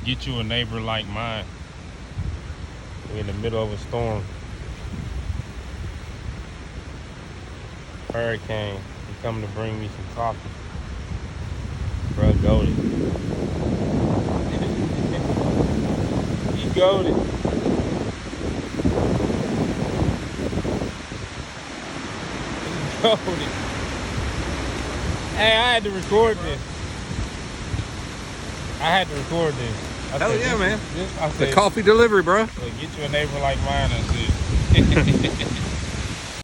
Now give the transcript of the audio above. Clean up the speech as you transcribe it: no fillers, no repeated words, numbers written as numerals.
Get you a neighbor like mine. We're in the middle of a storm. Hurricane. He come to bring me some coffee. Bro, goated. He goated. He goated. Hey, I had to record this. I had to record this. I Hell said, yeah, man. I The said, coffee delivery, bro. get you a neighbor like mine. I said.